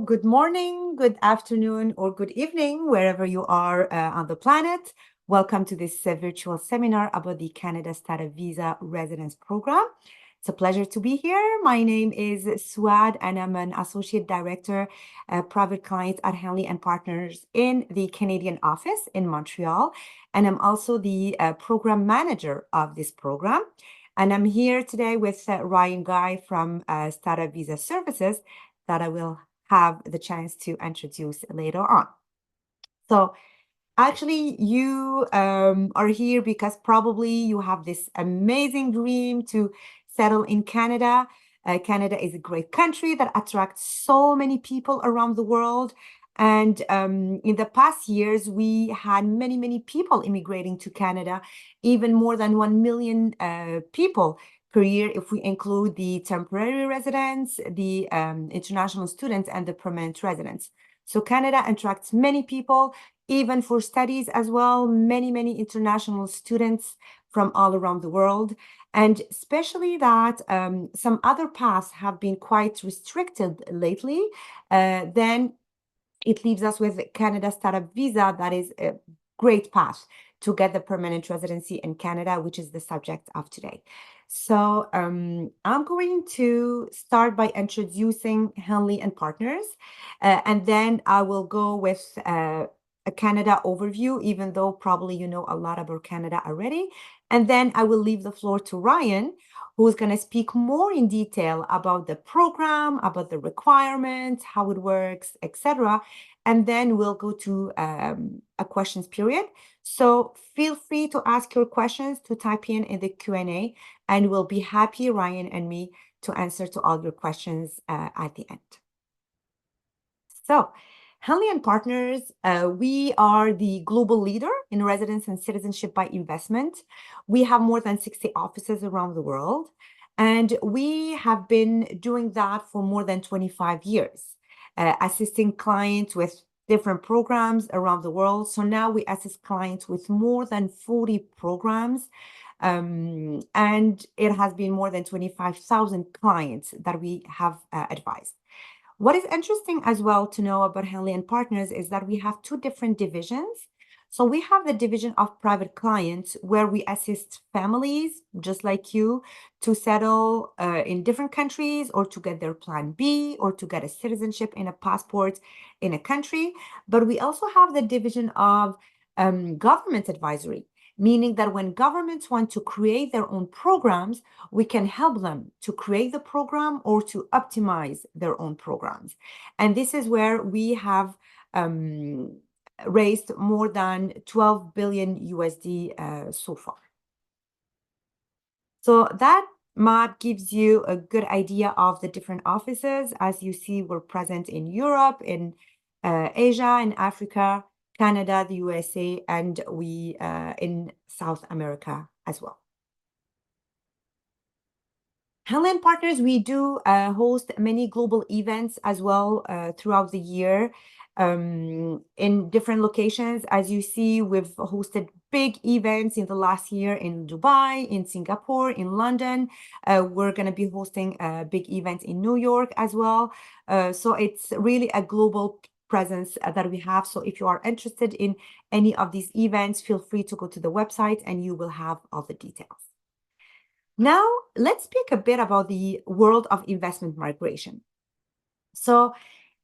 good morning, good afternoon, or good evening, wherever you are on the planet. Welcome to this virtual seminar about the Canada Startup Visa Residence Program. It's a pleasure to be here. My name is Suad, and I'm an Associate Director, Private Clients at Henley & Partners in the Canadian office in Montreal. And I'm also the Program Manager of this program. And I'm here today with Ryan Guy from Startup Visa Services that I will have the chance to introduce later on. So actually, you are here because probably you have this amazing dream to settle in Canada. Canada is a great country that attracts so many people around the world. And in the past years, we had many people immigrating to Canada, even more than 1 million people per year if we include the temporary residents, the international students, and the permanent residents. So Canada attracts many people, even for studies as well, many international students from all around the world. And especially that some other paths have been quite restricted lately, then it leaves us with Canada Startup Visa. That is a great path to get the permanent residency in Canada, which is the subject of today. So I'm going to start by introducing Henley & Partners, and then I will go with a Canada overview, even though probably you know a lot about Canada already. And then I will leave the floor to Ryan, who's going to speak more in detail about the program, about the requirements, how it works, etc. And then we'll go to a questions period. So feel free to ask your questions, to type in the Q&A, and we'll be happy, Ryan and me, to answer to all your questions at the end. So Henley & Partners, we are the global leader in residence and citizenship by investment. We have more than 60 offices around the world, and we have been doing that for more than 25 years, assisting clients with different programs around the world. So now we assist clients with more than 40 programs, and it has been more than 25,000 clients that we have advised. What is interesting as well to know about Henley & Partners is that we have two different divisions. So we have the division of private clients where we assist families just like you to settle in different countries, or to get their plan B, or to get a citizenship in a passport in a country. But we also have the division of government advisory, meaning that when governments want to create their own programs, we can help them to create the program or to optimize their own programs. And this is where we have raised more than 12 billion USD so far. So that map gives you a good idea of the different offices. As you see, we're present in Europe, in Asia, in Africa, Canada, the USA, and we in South America as well. Henley & Partners, we do host many global events as well throughout the year in different locations. As you see, we've hosted big events in the last year in Dubai, in Singapore, in London. We're going to be hosting big events in New York as well. So it's really a global presence that we have. So if you are interested in any of these events, feel free to go to the website and you will have all the details. Now, let's speak a bit about the world of investment migration. So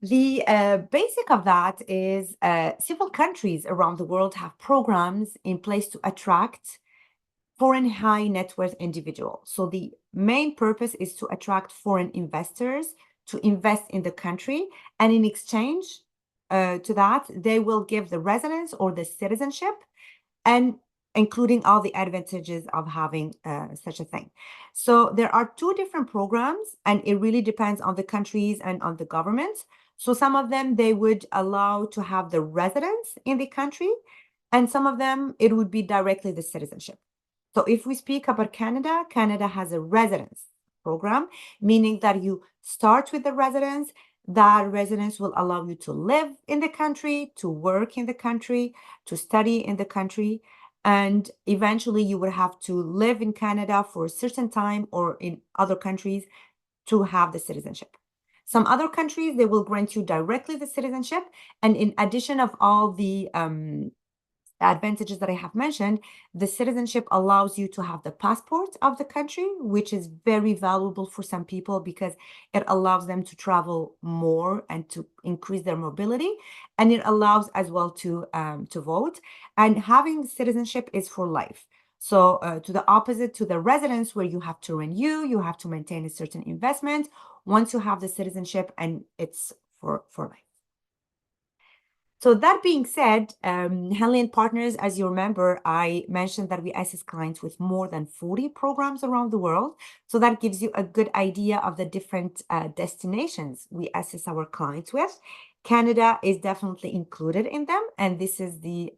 the basic of that is several countries around the world have programs in place to attract foreign high net worth individuals. So the main purpose is to attract foreign investors to invest in the country, and in exchange to that, they will give the residence or the citizenship, and including all the advantages of having such a thing. So there are two different programs, and it really depends on the countries and on the governments. So some of them, they would allow to have the residence in the country, and some of them, it would be directly the citizenship. So if we speak about Canada, Canada has a residence program, meaning that you start with the residence. That residence will allow you to live in the country, to work in the country, to study in the country, and eventually you will have to live in Canada for a certain time or in other countries to have the citizenship. Some other countries, they will grant you directly the citizenship. And in addition of all the advantages that I have mentioned, the citizenship allows you to have the passport of the country, which is very valuable for some people because it allows them to travel more and to increase their mobility. And it allows as well to vote. And having citizenship is for life. So to the opposite to the residence where you have to renew, you have to maintain a certain investment. Once you have the citizenship, and it's for life. So that being said, Henley & Partners, as you remember, I mentioned that we assist clients with more than 40 programs around the world. So that gives you a good idea of the different destinations we assist our clients with. Canada is definitely included in them, and this is the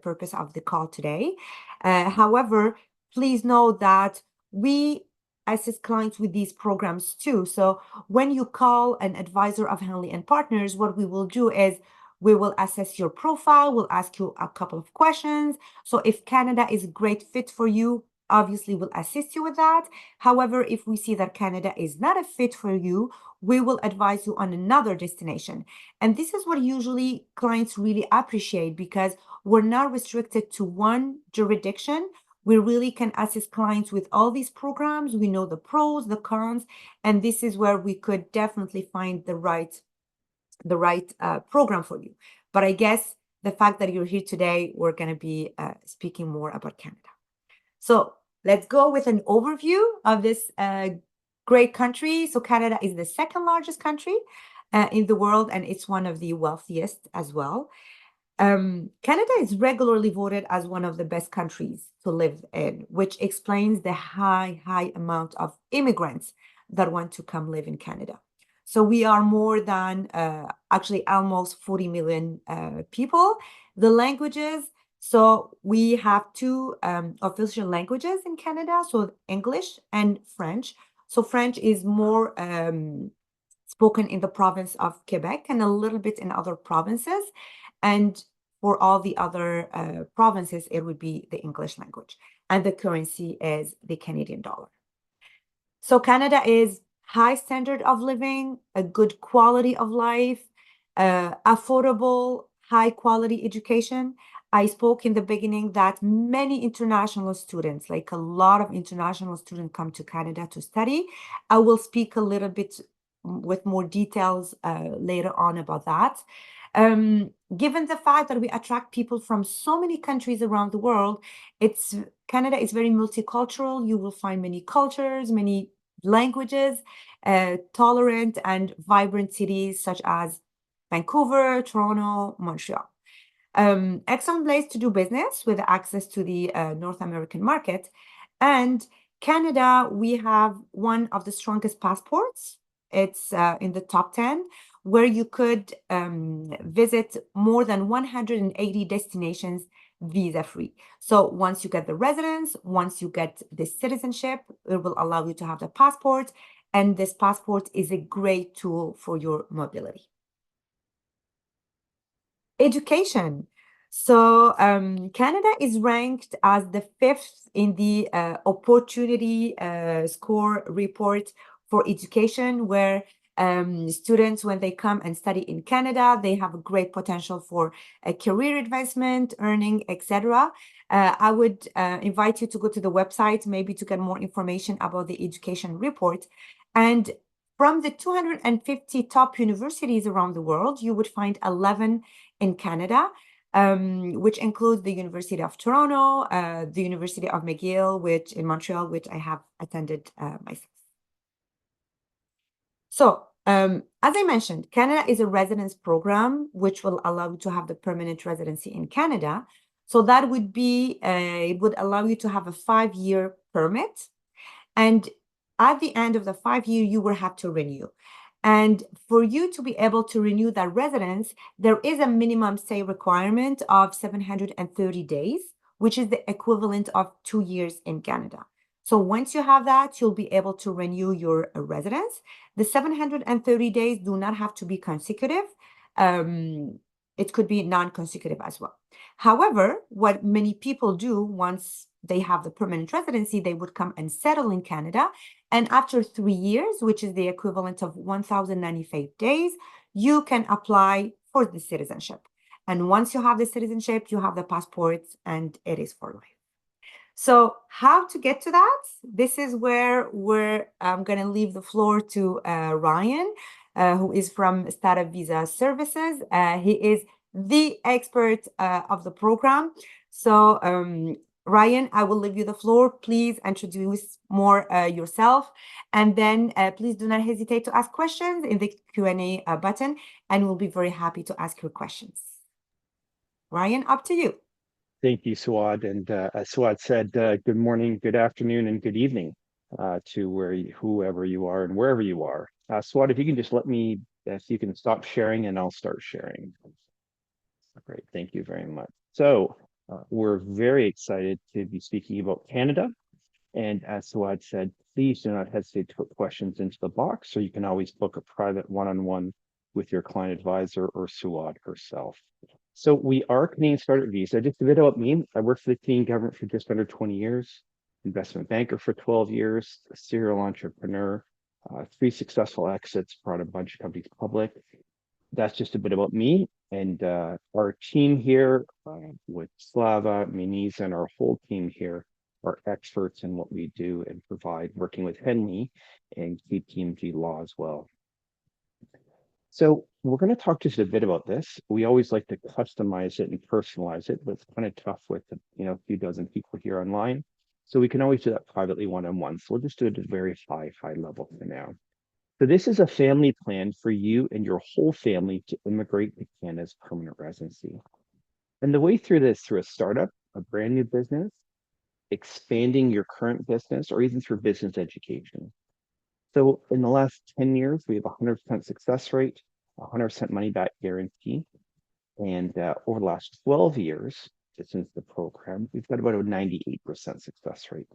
purpose of the call today. However, please know that we assist clients with these programs too. So when you call an advisor of Henley & Partners, what we will do is we will assess your profile. We'll ask you a couple of questions. So if Canada is a great fit for you, obviously we'll assist you with that. However, if we see that Canada is not a fit for you, we will advise you on another destination. And this is what usually clients really appreciate because we're not restricted to one jurisdiction. We really can assist clients with all these programs. We know the pros, the cons, and this is where we could definitely find the right program for you. But I guess the fact that you're here today, we're going to be speaking more about Canada. So let's go with an overview of this great country. So Canada is the second largest country in the world, and it's one of the wealthiest as well. Canada is regularly voted as one of the best countries to live in, which explains the high amount of immigrants that want to come live in Canada. So we are more than actually almost 40 million people. The languages, so we have two official languages in Canada, so English and French. So French is more spoken in the province of Quebec and a little bit in other provinces. And for all the other provinces, it would be the English language. And the currency is the Canadian dollar. So Canada is high standard of living, a good quality of life, affordable, high quality education. I spoke in the beginning that many international students, like a lot of international students, come to Canada to study. I will speak a little bit with more details later on about that. Given the fact that we attract people from so many countries around the world, Canada is very multicultural. You will find many cultures, many languages, tolerant and vibrant cities such as Vancouver, Toronto, Montreal. Excellent place to do business with access to the North American market. And Canada, we have one of the strongest passports. It's in the top 10, where you could visit more than 180 destinations visa-free. So once you get the residence, once you get the citizenship, it will allow you to have the passport. And this passport is a great tool for your mobility. Education. So Canada is ranked as the 5th in the opportunity score report for education, where students, when they come and study in Canada, they have a great potential for a career advancement, earning, etc. I would invite you to go to the website, maybe to get more information about the education report. And from the 250 top universities around the world, you would find 11 in Canada, which includes the University of Toronto, the University of McGill, which in Montreal, which I have attended myself. So, as I mentioned, Canada is a residence program, which will allow you to have the permanent residency in Canada. So that would be, it would allow you to have a 5-year permit. And at the end of the 5 year, you will have to renew. And for you to be able to renew that residence, there is a minimum stay requirement of 730 days, which is the equivalent of 2 years in Canada. So once you have that, you'll be able to renew your residence. The 730 days do not have to be consecutive. It could be non-consecutive as well. However, what many people do once they have the permanent residency, they would come and settle in Canada. And after 3 years, which is the equivalent of 1,095 days, you can apply for the citizenship. And once you have the citizenship, you have the passport, and it is for life. So how to get to that? This is where I'm going to leave the floor to Ryan, who is from Startup Visa Services. He is the expert of the program. So Ryan, I will leave you the floor. Please introduce more yourself, and then please do not hesitate to ask questions in the Q&A button, and we'll be very happy to ask your questions. Ryan, up to you. Thank you, Suad. And as Suad said, good morning, good afternoon, and good evening to whoever you are and wherever you are. Suad, if you can just let me, if you can stop sharing and I'll start sharing. Great, thank you very much. So we're very excited to be speaking about Canada. And as Suad said, please do not hesitate to put questions into the box, or you can always book a private one-on-one with your client advisor or Suad herself. So we are Canadian Startup Visa. Just a bit about me. I worked for the Canadian government for just under 20 years, investment banker for 12 years, a serial entrepreneur, 3 successful exits, brought a bunch of companies public. That's just a bit about me. And our team here with Slava, Muniz, and our whole team here are experts in what we do and provide, working with Henley and KPMG Law as well. So we're going to talk just a bit about this. We always like to customize it and personalize it, but it's kind of tough with a few dozen people here online. So we can always do that privately one-on-one. So we'll just do it at a very high level for now. So this is a family plan for you and your whole family to immigrate to Canada's permanent residency. And the way through this, through a startup, a brand new business, expanding your current business, or even through business education. So in the last 10 years, we have a 100% success rate, 100% money back guarantee. And over the last 12 years, since the program, we've got about a 98% success rate.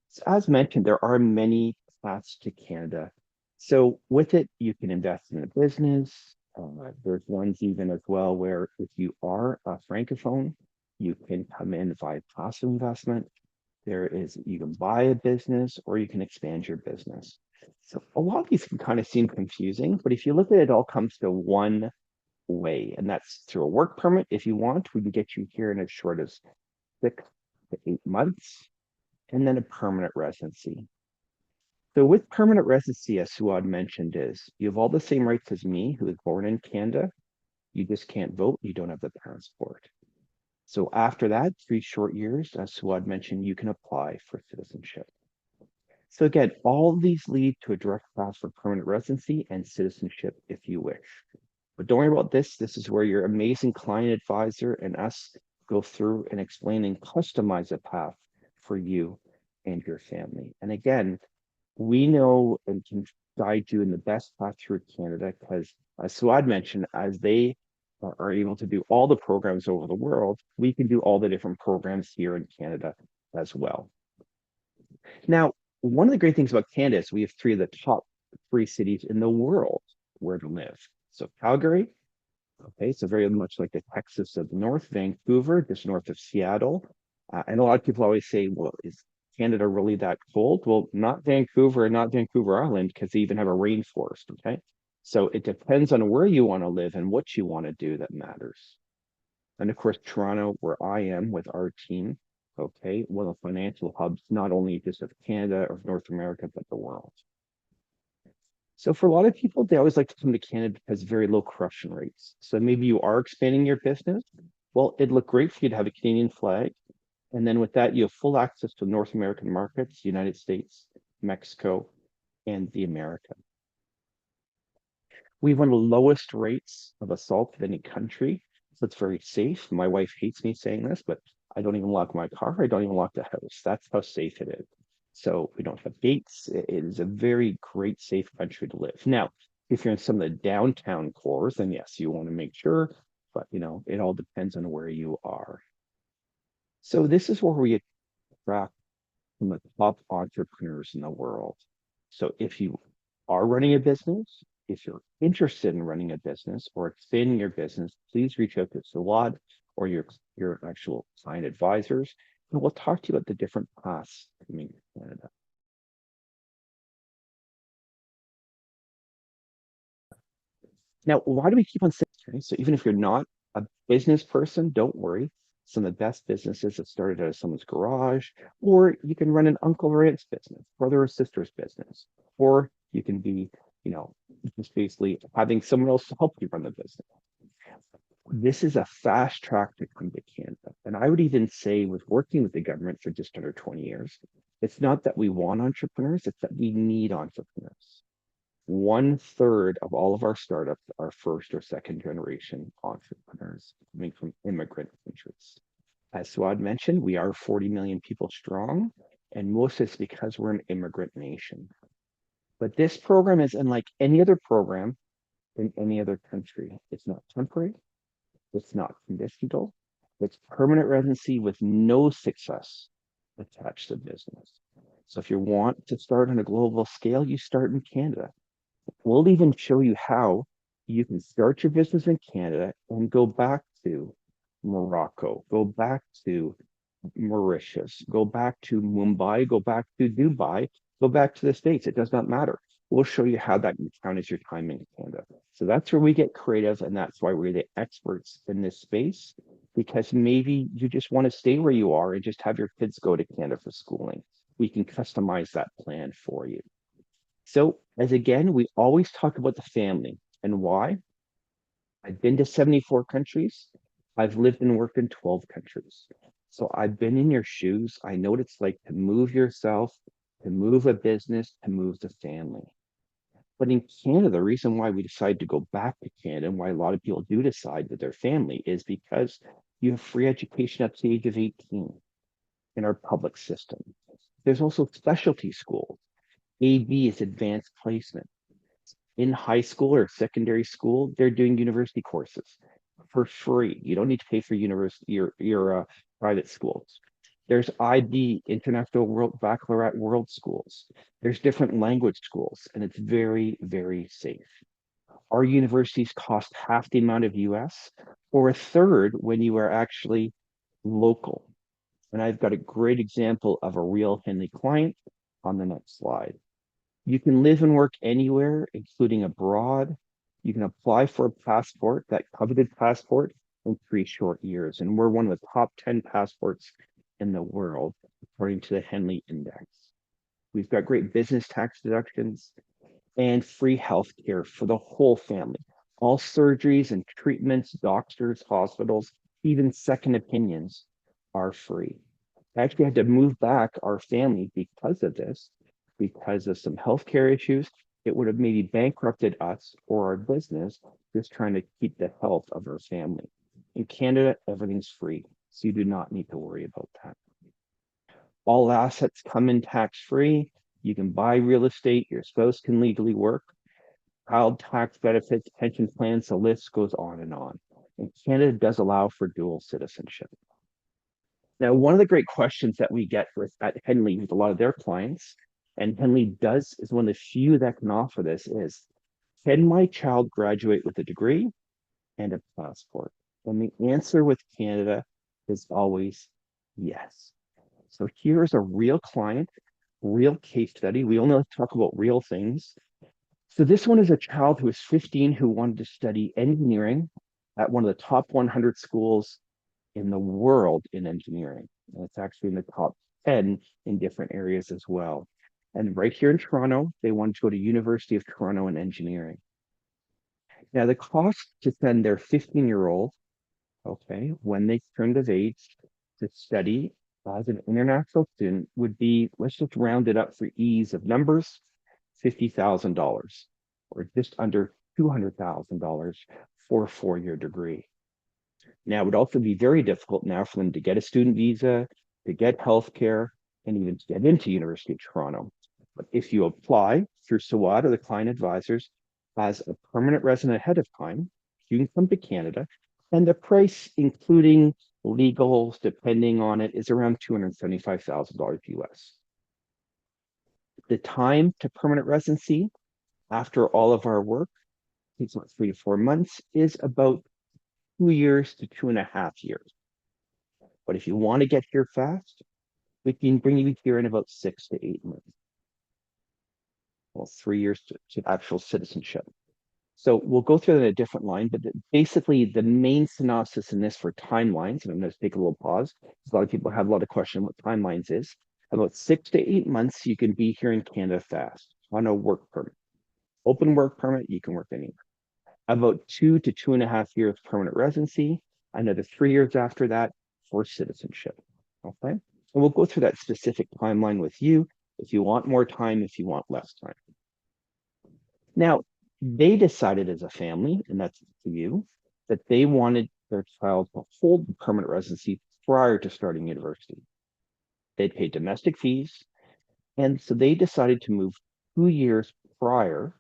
So as mentioned, there are many paths to Canada. So with it, you can invest in a business. There's ones even as well where if you are a francophone, you can come in via passive investment. You can buy a business or you can expand your business. So a lot of these can kind of seem confusing, but if you look at it, it all comes to one way, and that's through a work permit. If you want, we can get you here in as short as 6 to 8 months, and then a permanent residency. So with permanent residency, as Suad mentioned, is you have all the same rights as me, who was born in Canada. You just can't vote. You don't have the passport. So after that, 3 short years, as Suad mentioned, you can apply for citizenship. So again, all of these lead to a direct path for permanent residency and citizenship if you wish. But don't worry about this. This is where your amazing client advisor and us go through and explain and customize a path for you and your family. And again, we know and can guide you in the best path through Canada because, as Suad mentioned, as they are able to do all the programs over the world, we can do all the different programs here in Canada as well. Now, one of the great things about Canada is we have 3 of the top 3 cities in the world where to live. So Calgary, okay, so very much like the Texas of the North, Vancouver, just north of Seattle. And a lot of people always say, well, is Canada really that cold? Well, not Vancouver and not Vancouver Island, because they even have a rainforest, okay? So it depends on where you want to live and what you want to do that matters. And of course, Toronto, where I am with our team, okay, one of the financial hubs, not only just of Canada or North America, but the world. So for a lot of people, they always like to come to Canada because very low corruption rates. So maybe you are expanding your business. Well, it'd look great for you to have a Canadian flag. And then with that, you have full access to North American markets, United States, Mexico, and the Americas. We have one of the lowest rates of assault of any country, so it's very safe. My wife hates me saying this, but I don't even lock my car. I don't even lock the house. That's how safe it is. So we don't have gates. It is a very great, safe country to live. Now, if you're in some of the downtown cores, then yes, you want to make sure, but it all depends on where you are. So this is where we attract some of the top entrepreneurs in the world. So if you are running a business, if you're interested in running a business or expanding your business, please reach out to Suad or your actual client advisors, and we'll talk to you about the different paths coming to Canada. Now, why do we keep on saying, okay, so even if you're not a business person, don't worry. Some of the best businesses have started out of someone's garage, or you can run an uncle or aunt's business, brother or sister's business, or you can be, you know, just basically having someone else help you run the business. This is a fast track to come to Canada. And I would even say, with working with the government for just under 20 years, it's not that we want entrepreneurs, it's that we need entrepreneurs. One third of all of our startups are first or second generation entrepreneurs coming from immigrant countries. As Suad mentioned, we are 40 million people strong, and most of it's because we're an immigrant nation. But this program is unlike any other program in any other country. It's not temporary, it's not conditional, it's permanent residency with no success attached to business. So if you want to start on a global scale, you start in Canada. We'll even show you how you can start your business in Canada and go back to Morocco, go back to Mauritius, go back to Mumbai, go back to Dubai, go back to the States. It does not matter. We'll show you how that can count as your time in Canada. So that's where we get creative, and that's why we're the experts in this space, because maybe you just want to stay where you are and just have your kids go to Canada for schooling. We can customize that plan for you. So, as again, we always talk about the family and why. I've been to 74 countries. I've lived and worked in 12 countries. So I've been in your shoes. I know what it's like to move yourself, to move a business, to move the family. But in Canada, the reason why we decided to go back to Canada and why a lot of people do decide with their family is because you have free education up to the age of 18 in our public system. There's also specialty schools. AB is advanced placement. In high school or secondary school, they're doing university courses for free. You don't need to pay for university your private schools. There's IB, International World Baccalaureate World Schools. There's different language schools, and it's very, very safe. Our universities cost half the amount of US or a third when you are actually local. And I've got a great example of a real Henley client on the next slide. You can live and work anywhere, including abroad. You can apply for a passport, that coveted passport, in 3 short years. And we're one of the top 10 passports in the world, according to the Henley Index. We've got great business tax deductions and free health care for the whole family. All surgeries and treatments, doctors, hospitals, even second opinions are free. I actually had to move back our family because of this, because of some healthcare issues. It would have maybe bankrupted us or our business just trying to keep the health of our family. In Canada, everything's free, so you do not need to worry about that. All assets come in tax free. You can buy real estate, your spouse can legally work, child tax benefits, pension plans, the list goes on and on. And Canada does allow for dual citizenship. Now, one of the great questions that we get at Henley with a lot of their clients, and Henley does is one of the few that can offer this, is can my child graduate with a degree and a passport? And the answer with Canada is always yes. So here's a real client, real case study. We only like to talk about real things. So this one is a child who is 15 who wanted to study engineering at one of the top 100 schools in the world in engineering. And it's actually in the top 10 in different areas as well. And right here in Toronto, they wanted to go to University of Toronto in engineering. Now the cost to send their 15-year-old, okay, when they turned of age to study as an international student would be, let's just round it up for ease of numbers, $50,000 or just under $200,000 for a 4-year degree. Now, it would also be very difficult now for them to get a student visa, to get healthcare, and even to get into University of Toronto. But if you apply through SWAT or the client advisors as a permanent resident ahead of time, you can come to Canada, and the price, including legals, depending on it, is around $275,000 US. The time to permanent residency after all of our work, takes about 3 to 4 months, is about 2 years to 2.5 years. But if you want to get here fast, we can bring you here in about 6 to 8 months. Well, 3 years to actual citizenship. So we'll go through that in a different line, but basically the main synopsis in this for timelines, and I'm going to take a little pause, because a lot of people have a lot of questions what timelines is. About 6 to 8 months, you can be here in Canada fast on a work permit. Open work permit, you can work anywhere. About 2 to 2.5 years permanent residency, another 3 years after that for citizenship. Okay. And we'll go through that specific timeline with you if you want more time, if you want less time. Now, they decided as a family, and that's to you, that they wanted their child to hold the permanent residency prior to starting university. They paid domestic fees, and so they decided to move 2 years prior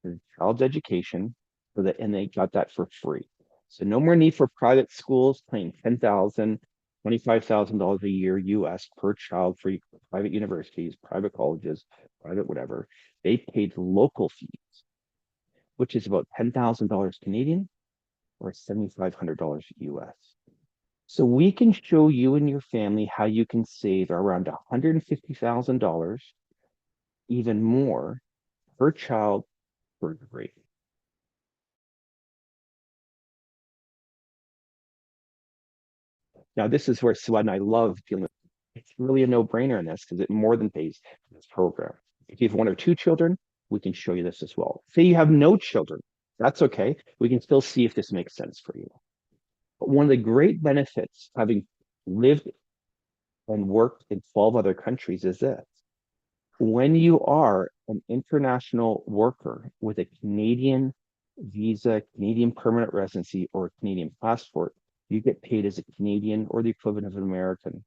to the child's education, so that, and they got that for free. So no more need for private schools paying $10,000, $25,000 a year US per child for private universities, private colleges, private whatever. They paid local fees, which is about $10,000 Canadian or $7,500 US. So we can show you and your family how you can save around $150,000, even more per child per degree. Now, this is where Sue and I love dealing with. It's really a no-brainer in this because it more than pays for this program. If you have 1 or 2 children, we can show you this as well. Say you have no children, that's okay. We can still see if this makes sense for you. But one of the great benefits having lived and worked in 12 other countries is this. When you are an international worker with a Canadian visa, Canadian permanent residency, or a Canadian passport, you get paid as a Canadian or the equivalent of an American.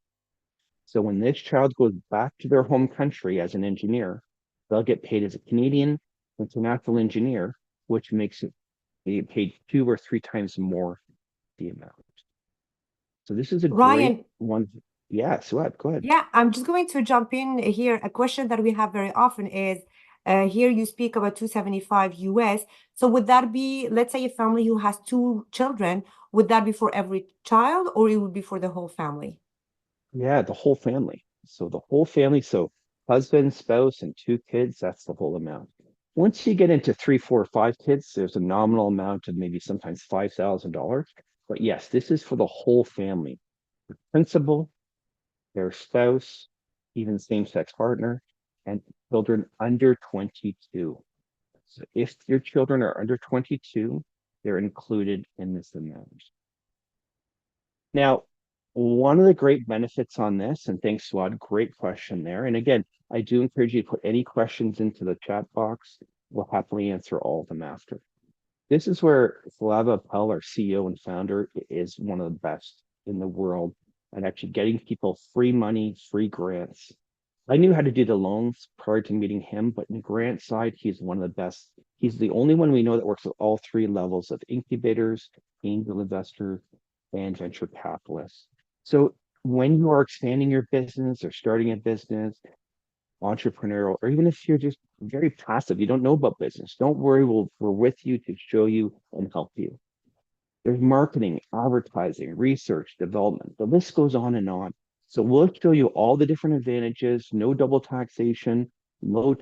So when this child goes back to their home country as an engineer, they'll get paid as a Canadian international engineer, which makes it they get paid 2 or 3 times more the amount. So this is a great Ryan, one. Yeah, so what? Go ahead. yeah, I'm just going to jump in here. A question that we have very often is here you speak about 275 US. So would that be, let's say, a family who has 2 children, would that be for every child or it would be for the whole family? Yeah, the whole family. So the whole family. So husband, spouse, and 2 kids, that's the whole amount. Once you get into 3, 4, 5 kids, there's a nominal amount of maybe sometimes $5,000. But yes, this is for the whole family. The principal, their spouse, even same-sex partner, and children under 22. So if your children are under 22, they're included in this amount. Now, one of the great benefits on this, and thanks, Swad, great question there. And again, I do encourage you to put any questions into the chat box. We'll happily answer all of them after. This is where Slava Pell, our CEO and founder, is one of the best in the world at actually getting people free money, free grants. I knew how to do the loans prior to meeting him, but in the grant side, he's one of the best. He's the only one we know that works with all 3 levels of incubators, angel investors, and venture capitalists. So when you are expanding your business or starting a business, entrepreneurial, or even if you're just very passive, you don't know about business, don't worry, we're with you to show you and help you. There's marketing, advertising, research, development. The list goes on and on. So we'll show you all the different advantages, no double taxation, low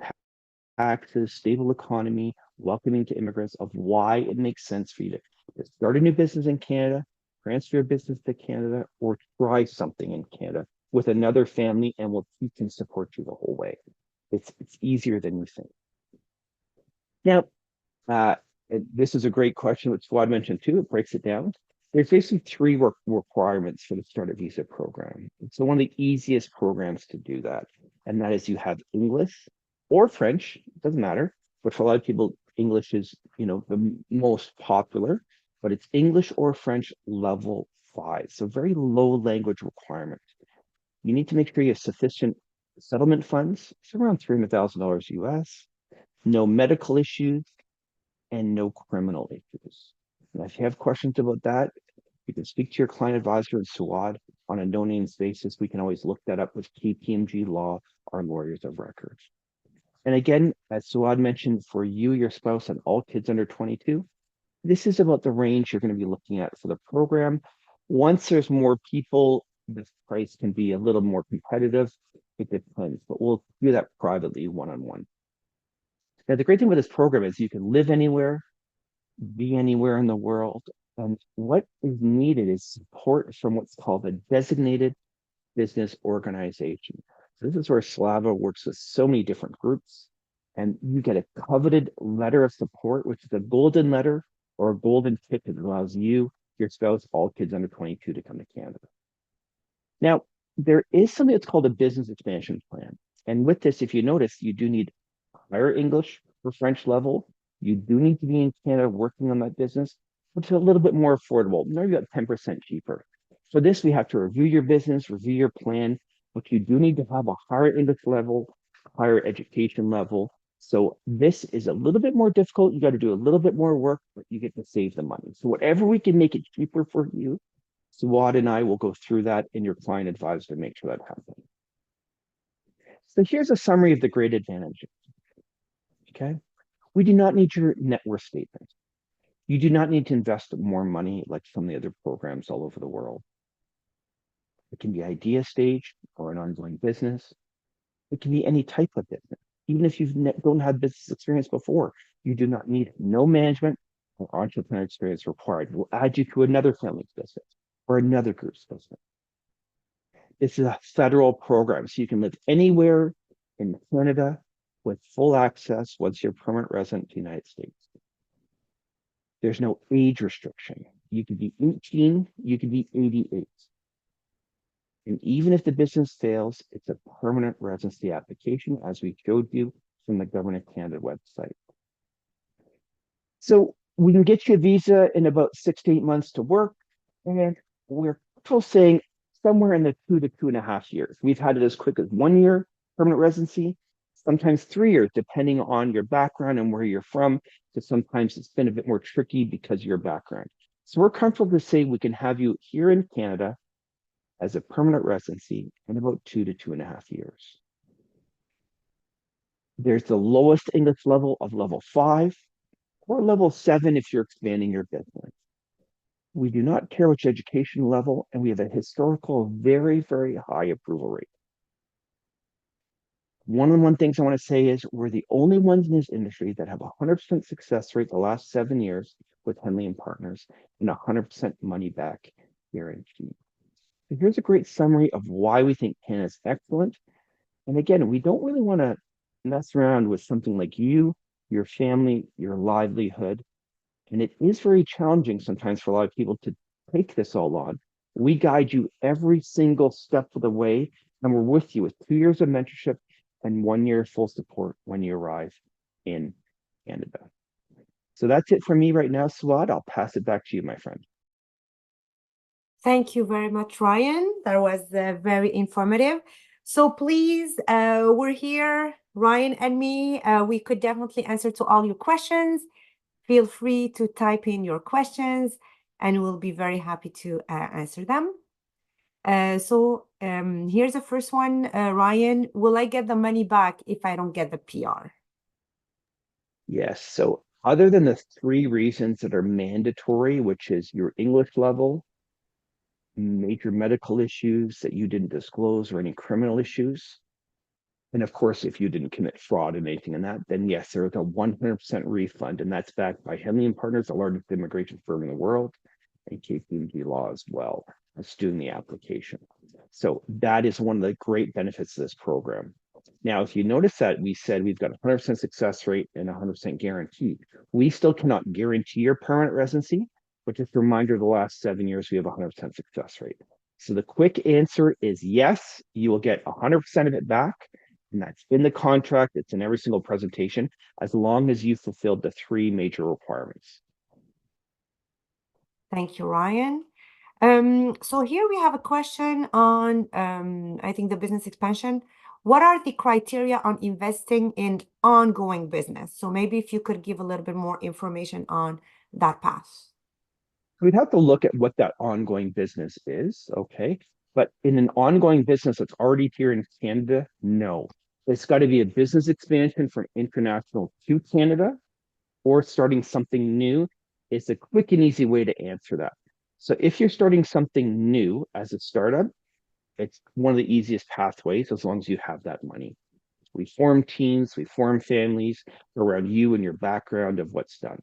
taxes, stable economy, welcoming to immigrants, of why it makes sense for you to start a new business in Canada, transfer your business to Canada, or try something in Canada with another family, and we can support you the whole way. It's easier than you think. Now, uh, this is a great question, which Swad mentioned too. It breaks it down. There's basically 3 requirements for the starter visa program. So one of the easiest programs to do that, and that is you have English or French, it doesn't matter. But for a lot of people, English is, the most popular, but it's English or French level 5. So very low language requirement. You need to make sure you have sufficient settlement funds. It's around $300,000 US, no medical issues, and no criminal issues. Now, if you have questions about that, you can speak to your client advisor in Suad on a no-names basis. We can always look that up with KPMG Law, our lawyers of record. And again, as Suad mentioned, for you, your spouse, and all kids under 22, this is about the range you're going to be looking at for the program. Once there's more people, the price can be a little more competitive. It depends, but we'll do that privately, one-on-one. Now, the great thing with this program is you can live anywhere, be anywhere in the world. And what is needed is support from what's called a designated business organization. So this is where Slava works with so many different groups, and you get a coveted letter of support, which is a golden letter or a golden ticket that allows you, your spouse, all kids under 22 to come to Canada. Now, there is something that's called a business expansion plan. And with this, if you notice, you do need higher English or French level. You do need to be in Canada working on that business, which is a little bit more affordable, maybe about 10% cheaper. For this, we have to review your business, review your plan, but you do need to have a higher English level, higher education level. So this is a little bit more difficult. You got to do a little bit more work, but you get to save the money. So whatever we can make it cheaper for you, Swad and I will go through that in your client advisor to make sure that happens. So here's a summary of the great advantages. Okay. We do not need your net worth statement. You do not need to invest more money like some of the other programs all over the world. It can be idea stage or an ongoing business. It can be any type of business. Even if you don't have business experience before, you do not need it. No management or entrepreneur experience required. We'll add you to another family's business or another group's business. This is a federal program, so you can live anywhere in Canada with full access once you're a permanent resident of the United States. There's no age restriction. You could be 18, you could be 88. And even if the business fails, it's a permanent residency application, as we showed you from the Government of Canada website. So we can get you a visa in about 6 to 8 months to work, and we're still saying somewhere in the 2 to 2.5 years. We've had it as quick as 1 year permanent residency, sometimes 3 years, depending on your background and where you're from. So sometimes it's been a bit more tricky because of your background. So we're comfortable to say we can have you here in Canada as a permanent residency in about 2 to 2.5 years. There's the lowest English level of level 5 or level 7 if you're expanding your business. We do not care which education level, and we have a historical, very, very high approval rate. One of the things I want to say is we're the only ones in this industry that have a 100% success rate the last 7 years with Henley and Partners and 100% money back guarantee. So here's a great summary of why we think Canada is excellent. And again, we don't really want to mess around with something like you, your family, your livelihood. And it is very challenging sometimes for a lot of people to take this all on. We guide you every single step of the way, and we're with you with 2 years of mentorship and 1 year full support when you arrive in Canada. So that's it for me right now, Swad. I'll pass it back to you, my friend. Thank you very much, Ryan. That was very informative. So please, we're here, Ryan and me. We could definitely answer to all your questions. Feel free to type in your questions, and we'll be very happy to answer them. So here's the first one, Ryan. Will I get the money back if I don't get the PR? Yes. So other than the 3 reasons that are mandatory, which is your English level, major medical issues that you didn't disclose, or any criminal issues, and of course, if you didn't commit fraud and anything in that, then yes, there is a 100% refund, and that's backed by Henley and Partners, the largest immigration firm in the world, and KPMG Law as well, as doing the application. So that is one of the great benefits of this program. Now, if you notice that we said we've got a 100% success rate and 100% guarantee, we still cannot guarantee your permanent residency, but just a reminder, the last 7 years, we have a 100% success rate. So the quick answer is yes, you will get 100% of it back. And that's in the contract. It's in every single presentation, as long as you fulfilled the 3 major requirements. Thank you, Ryan. So here we have a question on, I think, the business expansion. What are the criteria on investing in ongoing business? So maybe if you could give a little bit more information on that path. We'd have to look at what that ongoing business is, okay? But in an ongoing business that's already here in Canada, no. It's got to be a business expansion from international to Canada, or starting something new. It's a quick and easy way to answer that. So if you're starting something new as a startup, it's one of the easiest pathways as long as you have that money. We form teams, we form families around you and your background of what's done.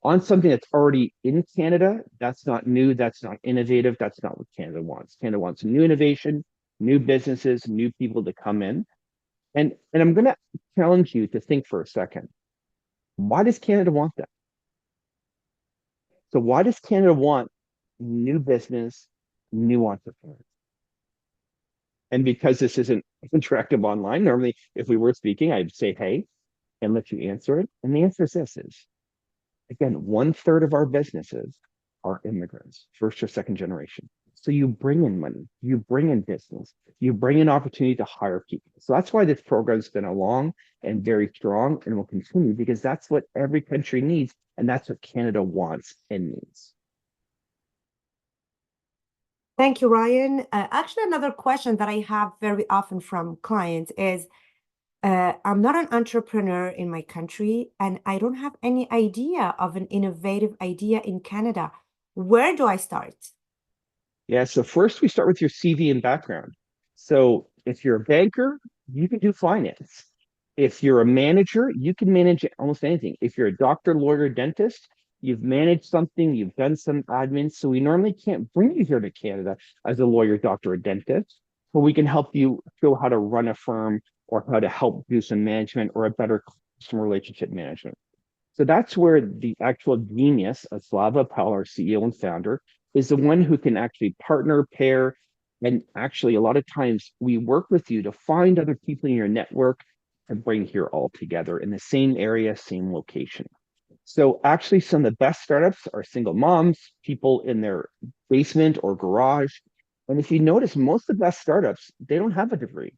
on something that's already in Canada. That's not new. That's not innovative. That's not what Canada wants. Canada wants new innovation, new businesses, new people to come in. And I'm going to challenge you to think for a second. Why does Canada want that? So why does Canada want new business, new entrepreneurs? And because this isn't interactive online, normally if we were speaking, I'd say, hey, and let you answer it. And the answer is this is, again, 1/3 of our businesses are immigrants, first or second generation. So you bring in money, you bring in business, you bring in opportunity to hire people. So that's why this program's been along and very strong and will continue because that's what every country needs. And that's what Canada wants and needs. Thank you, Ryan. Actually, another question that I have very often from clients is I'm not an entrepreneur in my country, and I don't have any idea of an innovative idea in Canada. Where do I start? Yeah, so first we start with your CV and background. So if you're a banker, you can do finance. If you're a manager, you can manage almost anything. If you're a doctor, lawyer, dentist, you've managed something, you've done some admin. So we normally can't bring you here to Canada as a lawyer, doctor, or dentist, but we can help you show how to run a firm or how to help do some management or a better customer relationship management. So that's where the actual genius of Slava Pal, our CEO and founder, is the one who can actually partner, pair, and actually a lot of times we work with you to find other people in your network and bring here all together in the same area, same location. So actually some of the best startups are single moms, people in their basement or garage. And if you notice, most of the best startups, they don't have a degree.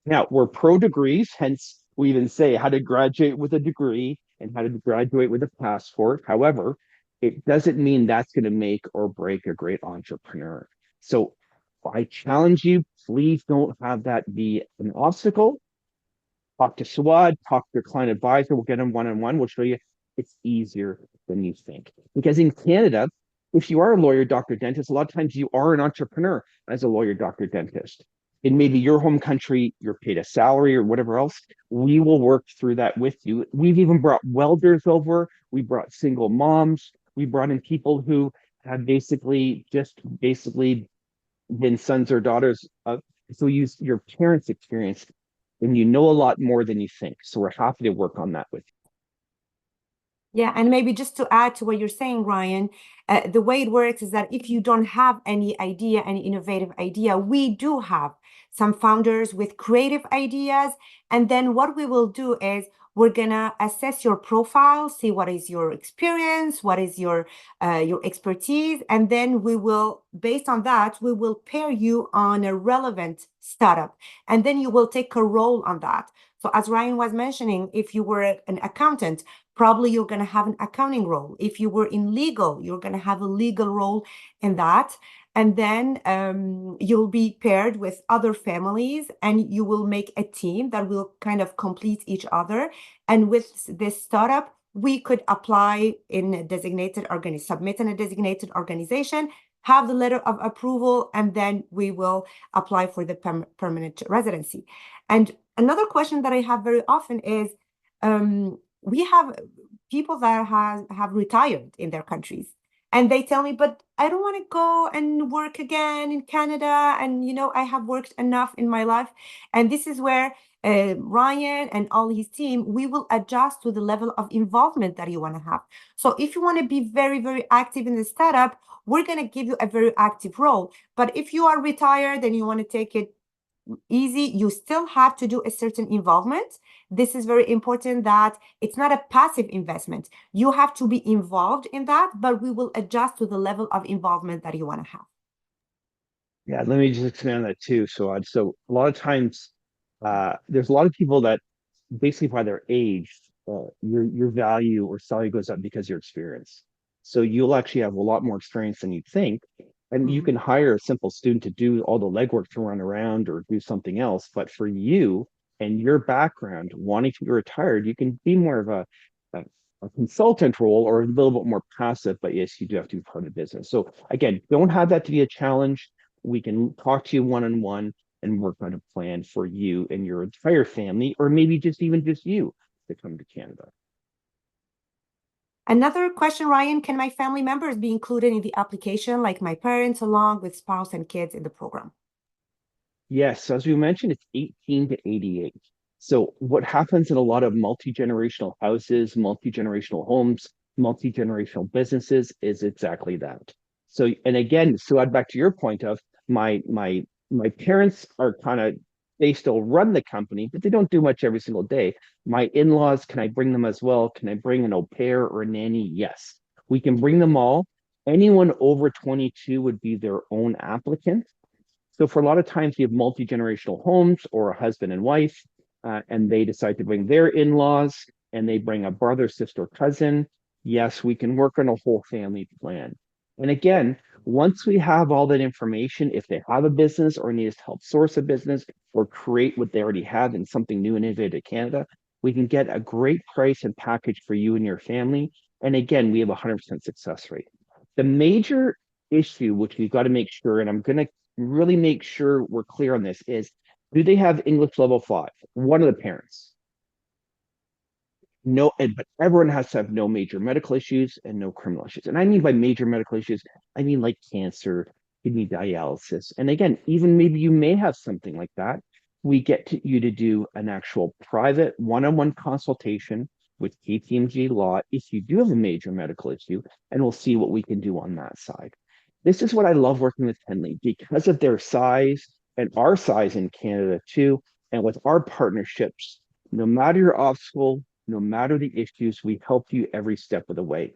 Now, we're pro degrees, hence we even say how to graduate with a degree and how to graduate with a passport. However, it doesn't mean that's going to make or break a great entrepreneur. So I challenge you, please don't have that be an obstacle. Talk to Swad, talk to your client advisor. We'll get them one on one. We'll show you it's easier than you think. Because in Canada, if you are a lawyer, doctor, dentist, a lot of times you are an entrepreneur as a lawyer, doctor, dentist. In maybe your home country, you're paid a salary or whatever else. We will work through that with you. We've even brought welders over. We brought single moms. We brought in people who have basically been sons or daughters of. So use your parents' experience and you know a lot more than you think. So we're happy to work on that with Yeah, and maybe just to add to what you're saying, Ryan, the way it works is that if you don't have any idea, any innovative idea, we do have some founders with creative ideas. And then what we will do is we're gonna assess your profile, see what is your experience, what is your expertise, and then we will, based on that, we will pair you on a relevant startup, and then you will take a role on that. So as Ryan was mentioning, if you were an accountant, probably you're going to have an accounting role. If you were in legal, you're going to have a legal role in that. And then you'll be paired with other families and you will make a team that will kind of complete each other. And with this startup, we could apply in a designated organization, submit in a designated organization, have the letter of approval, and then we will apply for the permanent residency. And another question that I have very often is, we have people that have retired in their countries and they tell me, but I don't want to go and work again in Canada, and I have worked enough in my life. And this is where Ryan and all his team, we will adjust to the level of involvement that you want to have. So if you want to be very, very active in the startup, we're going to give you a very active role. But if you are retired and you want to take it easy, you still have to do a certain involvement. This is very important, that it's not a passive investment. You have to be involved in that, but we will adjust to the level of involvement that you want to have. Yeah, let me just expand on that too. So a lot of times, there's a lot of people that basically by their age, your value or salary goes up because of your experience. So you'll actually have a lot more experience than you think, and you Mhm. can hire a simple student to do all the legwork to run around or do something else. But for you and your background, wanting to be retired, you can be more of a, a consultant role or a little bit more passive. But yes, you do have to be part of the business. So again, don't have that to be a challenge. We can talk to you one on one and work on a plan for you and your entire family, or maybe just even just you to come to Canada. Another question, Ryan, can my family members be included in the application, like my parents, along with spouse and kids in the program? Yes, so as we mentioned, it's 18 to 88. So what happens in a lot of multi-generational houses, multi-generational homes, multi-generational businesses is exactly that. So, and again, so add back to your point of my parents are kind of they still run the company, but they don't do much every single day. My in-laws, can I bring them as well? Can I bring an au pair or a nanny? Yes, we can bring them all. Anyone over 22 would be their own applicant. So for a lot of times, you have multi-generational homes or a husband and wife, and they decide to bring their in-laws and they bring a brother, sister, cousin. Yes, we can work on a whole family plan. And again, once we have all that information, if they have a business or need us to help source a business or create what they already have in something new and innovative to Canada, we can get a great price and package for you and your family. And again, we have a 100% success rate. The major issue, which we've got to make sure, and I'm going to really make sure we're clear on this, is do they have English level 5? One of the parents. No, but everyone has to have no major medical issues and no criminal issues. And I mean by major medical issues, I mean like cancer, kidney dialysis. And again, even maybe you may have something like that. We get you to do an actual private one-on-one consultation with KPMG Law if you do have a major medical issue, and we'll see what we can do on that side. This is what I love working with Henley because of their size and our size in Canada too, and with our partnerships. No matter your obstacle, no matter the issues, we help you every step of the way.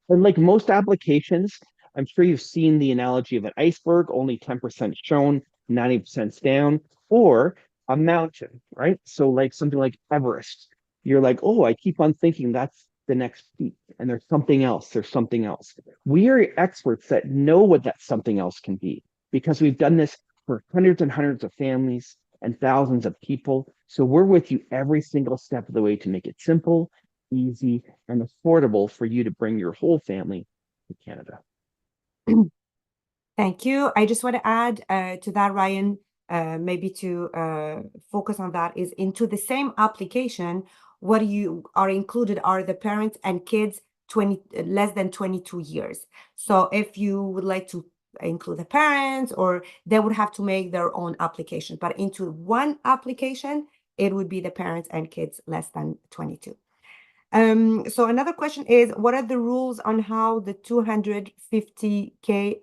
And like most applications, I'm sure you've seen the analogy of an iceberg, only 10% shown, 90% down, or a mountain, right? So like something like Everest, you're like, oh, I keep on thinking that's the next peak, and there's something else, there's something else. We are experts that know what that something else can be because we've done this for hundreds and hundreds of families and thousands of people. So we're with you every single step of the way to make it simple, easy, and affordable for you to bring your whole family to Canada. Thank you. I just want to add to that, Ryan, maybe to focus on that is into the same application, what you are included are the parents and kids 20 less than 22 years. So if you would like to include the parents, or they would have to make their own application, but into one application, it would be the parents and kids less than 22. So another question is, what are the rules on how the 250K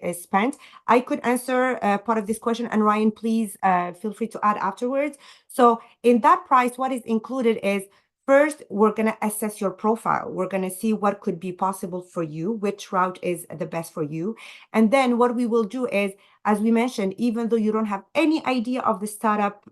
is spent? I could answer part of this question, and Ryan, please feel free to add afterwards. So in that price, what is included is, first, we're going to assess your profile. We're going to see what could be possible for you, which route is the best for you. And then what we will do is, as we mentioned, even though you don't have any idea of the startup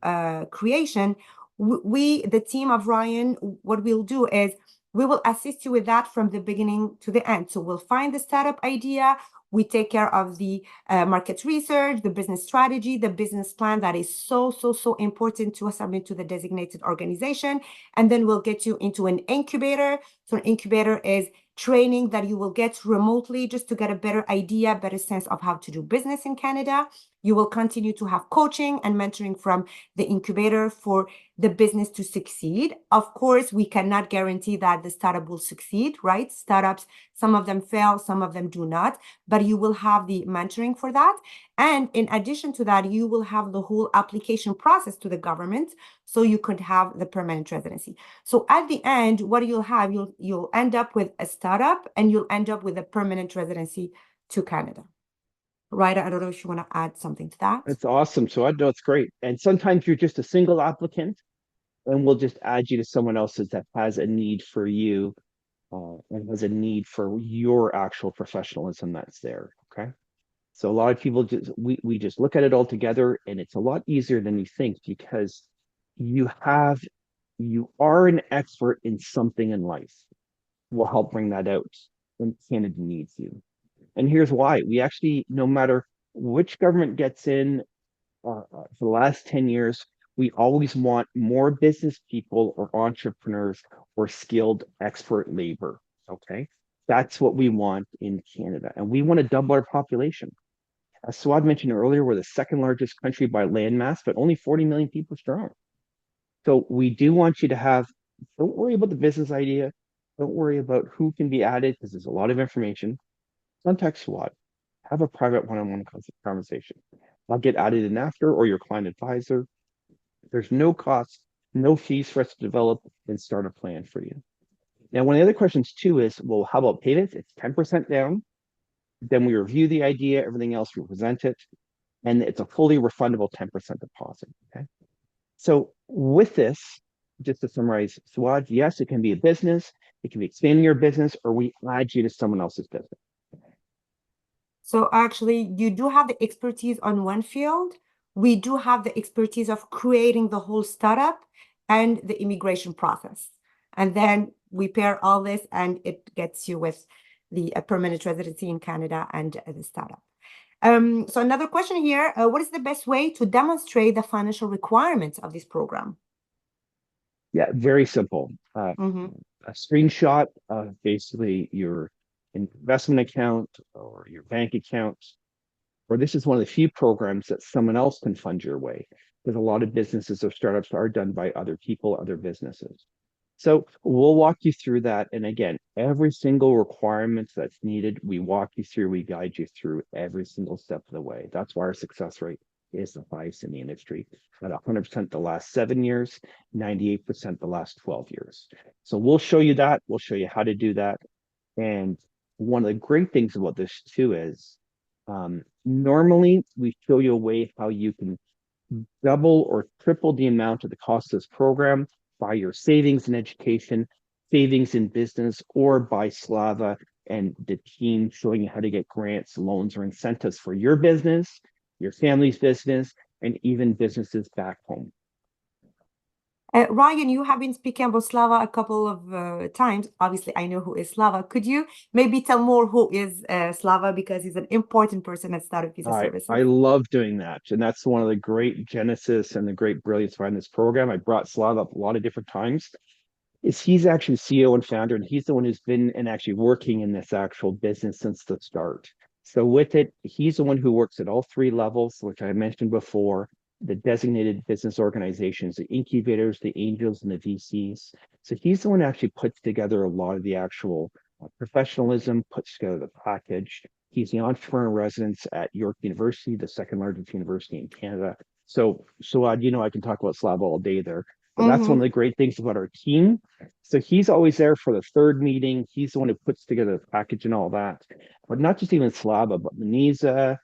creation, the team of Ryan, what we'll do is we will assist you with that from the beginning to the end. So we'll find the startup idea. We take care of the market research, the business strategy, the business plan that is so, so, so important to submit to the designated organization. And then we'll get you into an incubator. So an incubator is training that you will get remotely just to get a better idea, better sense of how to do business in Canada. You will continue to have coaching and mentoring from the incubator for the business to succeed. Of course, we cannot guarantee that the startup will succeed, right? Startups, some of them fail, some of them do not, but you will have the mentoring for that. And in addition to that, you will have the whole application process to the government, so you could have the permanent residency. So at the end, what you'll have, you'll end up with a startup and you'll end up with a permanent residency to Canada. Right? I don't know if you want to add something to that. That's awesome. So I know it's great. And sometimes you're just a single applicant, and we'll just add you to someone else's that has a need for you and has a need for your actual professionalism that's there. Okay. So a lot of people we just look at it all together, and it's a lot easier than you think because you have you are an expert in something in life. Will help bring that out when Canada needs you. And here's why. We actually, no matter which government gets in for the last 10 years, we always want more business people or entrepreneurs or skilled expert labor. Okay. That's what we want in Canada. And we want to double our population. As Swad mentioned earlier, we're the second largest country by landmass, but only 40 million people strong. So we do want you to have, don't worry about the business idea. Don't worry about who can be added because there's a lot of information. Contact SWAT. Have a private one-on-one conversation. I'll get added in after or your client advisor. There's no cost, no fees for us to develop and start a plan for you. Now, one of the other questions too is, well, how about payments? It's 10% down. Then we review the idea, everything else, we present it, and it's a fully refundable 10% deposit. Okay. So with this, just to summarize, Swad, yes, it can be a business, it can be expanding your business, or we add you to someone else's business. So actually, you do have the expertise on one field. We do have the expertise of creating the whole startup and the immigration process. And then we pair all this and it gets you with the permanent residency in Canada and the startup. So another question here, what is the best way to demonstrate the financial requirements of this program? Yeah, very simple. Mm-hmm. A screenshot of basically your investment account or your bank account, or this is one of the few programs that someone else can fund your way, because a lot of businesses or startups are done by other people, other businesses. So we'll walk you through that. And again, every single requirement that's needed, we walk you through, we guide you through every single step of the way. That's why our success rate is the highest in the industry at 100% the last 7 years, 98% the last 12 years. So we'll show you that. We'll show you how to do that. And one of the great things about this too is normally we show you a way how you can double or triple the amount of the cost of this program by your savings in education, savings in business, or by Slava and the team showing you how to get grants, loans, or incentives for your business, your family's business, and even businesses back home. Ryan, you have been speaking about Slava a couple of times. Obviously, I know who is Slava. Could you maybe tell more who is Slava because he's an important person at Startup Visa I Services? love doing that. And that's one of the great genesis and the great brilliance behind this program. I brought Slav up a lot of different times. Is he's actually CEO and founder, and he's the one who's been and actually working in this actual business since the start. So with it, he's the one who works at all three levels, which I mentioned before, the designated business organizations, the incubators, the angels, and the VCs. So he's the one who actually puts together a lot of the actual professionalism, puts together the package. He's the entrepreneur in residence at York University, the second largest university in Canada. So I can talk about Slav all day there. But that's one of Mm-hmm. the great things about our team. So he's always there for the third meeting. He's the one who puts together the package and all that. But not just even Slava, but Maniza,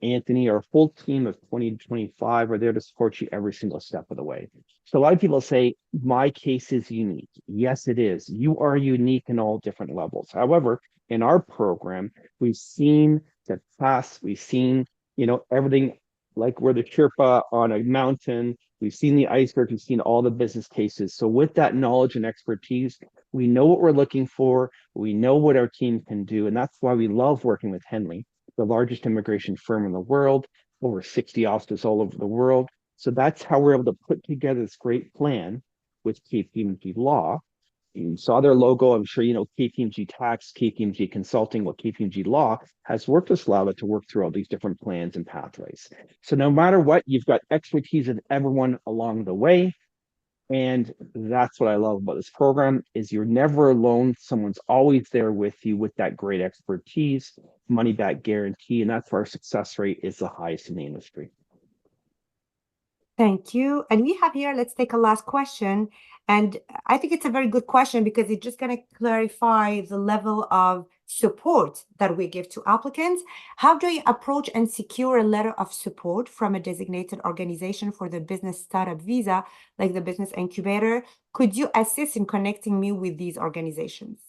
Anthony, our full team of 20 to 25 are there to support you every single step of the way. So a lot of people say, my case is unique. Yes, it is. You are unique in all different levels. However, in our program, we've seen the past, we've seen, everything like we're the Sherpa on a mountain. We've seen the iceberg, we've seen all the business cases. So with that knowledge and expertise, we know what we're looking for. We know what our team can do. And that's why we love working with Henley, the largest immigration firm in the world, over 60 offices all over the world. So that's how we're able to put together this great plan with KPMG Law. You saw their logo. I'm sure you know KPMG Tax, KPMG Consulting, what KPMG Law has worked with Slava to work through all these different plans and pathways. So no matter what, you've got expertise of everyone along the way. And that's what I love about this program is you're never alone. Someone's always there with you with that great expertise, money back guarantee. And that's why our success rate is the highest in the industry. Thank you. And we have here, let's take a last question. And I think it's a very good question because it's just going to clarify the level of support that we give to applicants. How do you approach and secure a letter of support from a designated organization for the business startup visa, like the business incubator? Could you assist in connecting me with these organizations?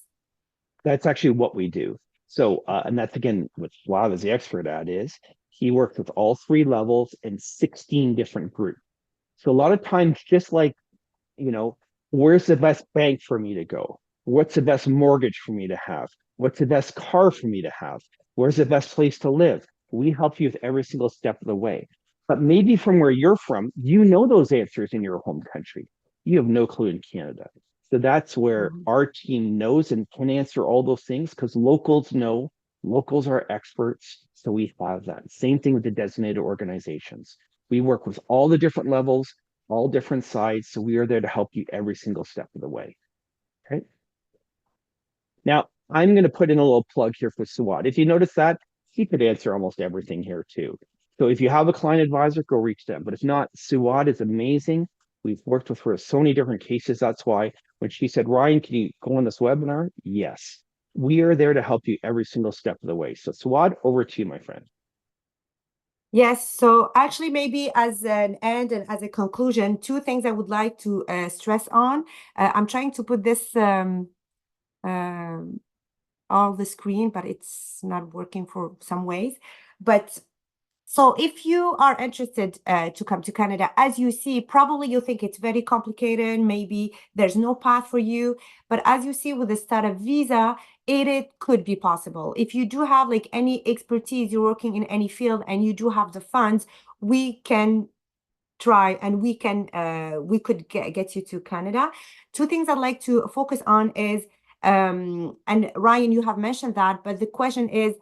That's actually what we do. So, and that's again what Slav is the expert at is he works with all three levels and 16 different groups. So a lot of times, just like, you know, where's the best bank for me to go? What's the best mortgage for me to have? What's the best car for me to have? Where's the best place to live? We help you with every single step of the way. But maybe from where you're from, you know those answers in your home country. You have no clue in Canada. So that's where Mhm. our team knows and can answer all those things because locals know, locals are experts. So we have that. Same thing with the designated organizations. We work with all the different levels, all different sides. So we are there to help you every single step of the way. Okay. Now, I'm going to put in a little plug here for Suad. If you notice that, he could answer almost everything here too. So if you have a client advisor, go reach them. But if not, Suad is amazing. We've worked with her so many different cases. That's why when she said, Ryan, can you go on this webinar? Yes. We are there to help you every single step of the way. So Suad, over to you, my friend. Yes, so actually, maybe as an end and as a conclusion, two things I would like to stress on. I'm trying to put this um, on the screen, but it's not working for some ways. But so if you are interested to come to Canada, as you see, probably you think it's very complicated. Maybe there's no path for you. But as you see with the startup visa, it could be possible. If you do have like any expertise, you're working in any field and you do have the funds, we can try and we could get you to Canada. Two things I'd like to focus on is and Ryan, you have mentioned that, but the question is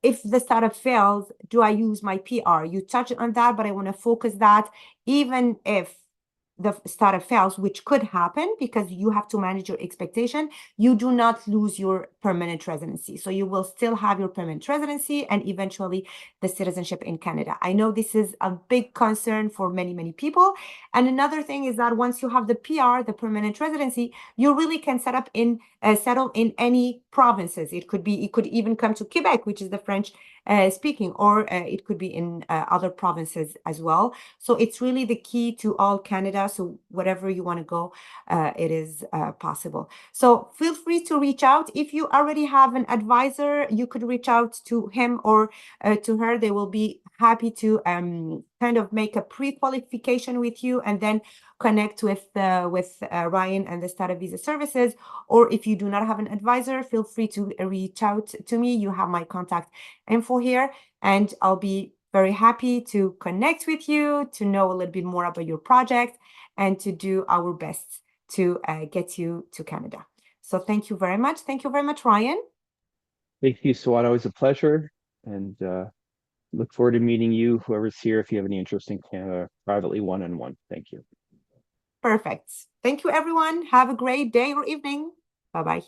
if the startup fails, do I use my PR? You touched on that, but I want to focus that even if the startup fails, which could happen because you have to manage your expectation, you do not lose your permanent residency. So you will still have your permanent residency and eventually the citizenship in Canada. I know this is a big concern for many, many people. And another thing is that once you have the PR, the permanent residency, you really can settle in any provinces. It could even come to Quebec, which is the French speaking, or it could be in other provinces as well. So it's really the key to all Canada. So wherever you want to go, it is possible. So feel free to reach out. If you already have an advisor, you could reach out to him or to her. They will be happy to kind of make a pre-qualification with you and then connect with Ryan and the Startup Visa Services. Or if you do not have an advisor, feel free to reach out to me. You have my contact info here, and I'll be very happy to connect with you, to know a little bit more about your project, and to do our best to get you to Canada. So thank you very much. Thank you very much, Ryan. Thank you, Suad. Always a pleasure. And look forward to meeting you, whoever's here, if you have any interest in Canada, privately one-on-one. Thank you. Perfect. Thank you, everyone. Have a great day or evening. Bye-bye.